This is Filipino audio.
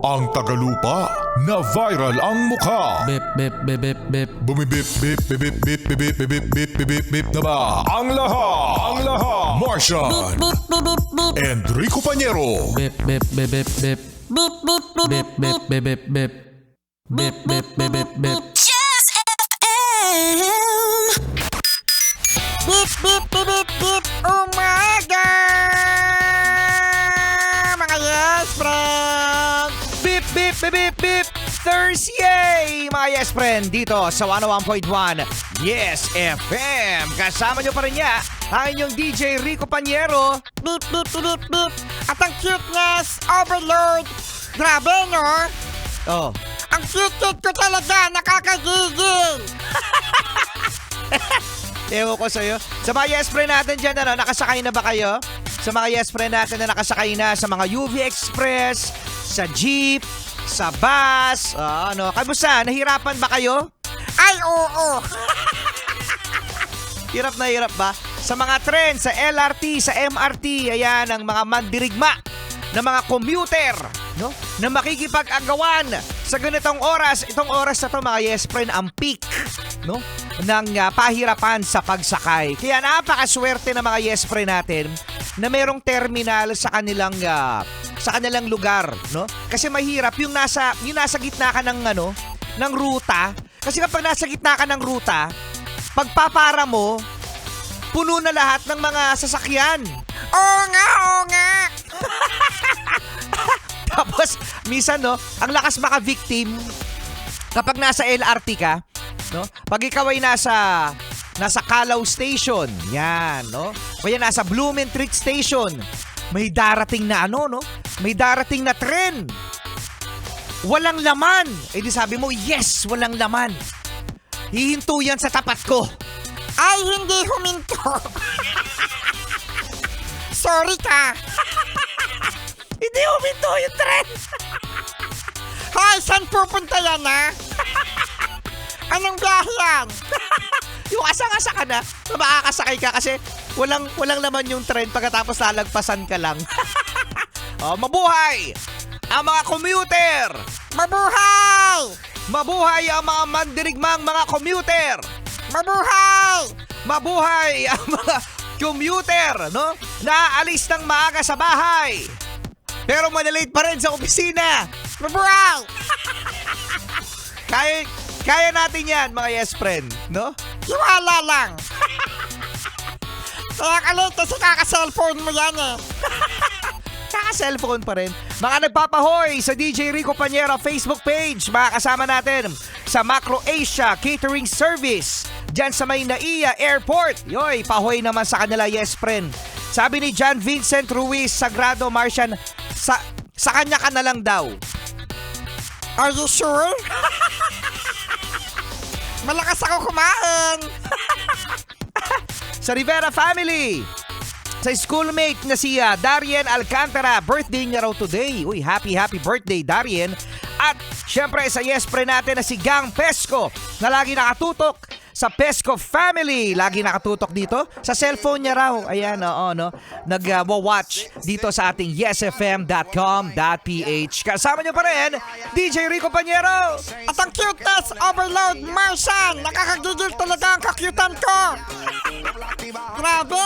Ang tagalupa na viral ang mukha. Bip, bip, bip, bip, bip. Bumibip, bip, bip, bip, bip, bip, bip, bip, bip, bip, bip na ba? Ang lahat. Martian. And Rico Pañero. Bip, bip, bip, bip, bip. Bip, bip, bip, bip, bip, bip, bip. Bip, bip, bip, bip, bip. Just FM. Beep, beep, beep, beep, beep. Umaga! Mga yes, friend! Beep, beep, beep, beep, beep. Thursday, mga yes friend, dito sa 101.1 Yes FM. Kasama nyo pa rin niya, ang inyong DJ Rico Pañero. Beep, beep, beep, beep, beep. At ang cuteness overload. Grabe, no? Oh, Ang cute ko talaga, nakakagigil. ewan ko sa'yo. Sa mga yes friend natin dyan, nakasakay na ba kayo? Sa mga yes friend natin na nakasakay na sa mga UV Express, sa jeep, sa bus, kamusta? Nahirapan ba kayo? Ay, oo. Hirap na hirap ba? Sa mga tren, sa LRT, sa MRT, ayan ang mga mandirigma na mga commuter, no? Na makikipag-agawan sa ganitong oras. Itong oras na to, mga yes friend, ang peak, no? Ng pahirapan sa pagsakay. Kaya napakaswerte ng mga yes friend natin na merong terminal sa kanilang lugar, no? Kasi mahirap yung nasa gitna ka ng ruta. Kasi kapag nasa gitna ka ng ruta, pagpapara mo, puno na lahat ng mga sasakyan. Oo nga. Tapos, minsan, no, ang lakas maka-victim kapag nasa LRT ka, no? Pag ikaw ay nasa Calao Station, yan, no? O yan, nasa Blumentritt Station, may darating na no? May darating na tren. Walang laman. Eh di sabi mo, yes, walang laman. Hihinto yan sa tapat ko. Ay, hindi huminto. Sorry ka. Hindi huminto yung tren. Hoy, saan pupunta yan, ha? Anong biyahe yan? Yung asa-asa ka na makakasakay ka kasi walang laman yung tren pagkatapos lalagpasan ka lang. Oh, mabuhay ang mga commuter! Mabuhay! Mabuhay ang mga mandirigmang mga commuter! Mabuhay! Mabuhay ang mga commuter, no? Naaalis ng maaga sa bahay. Pero manalate pa rin sa opisina. Mabuhay! Kaya natin yan, mga yes friend, no? Iwala lang. Kaya kalit kasi kaka-cellphone mo yan, eh. Kaka-cellphone pa rin. Mga nagpapahoy sa DJ Rico Pañero Facebook page, makakasama natin sa Macro Asia Catering Service dyan sa may Naiya Airport. Yoy, pahoy naman sa kanila, yes friend. Sabi ni John Vincent Ruiz Sagrado Martian, sa kanya ka na lang daw. Are you sure? Malakas ako kumain. Sa Rivera family, sa schoolmate na si Darien Alcantara, birthday niya raw today. Uy, happy birthday, Darien. At syempre sa yes friend natin na si Gang Pesco na lagi nakatutok sa Pesco family. Lagi nakatutok dito sa cellphone niya raw. Ayan, nag-watch dito sa ating yesfm.com.ph. Kasama niyo pa rin DJ Rico Pañero. At ang cuteness overload, Martian. Nakakagigil talaga ang kakyutan ko. Grabe!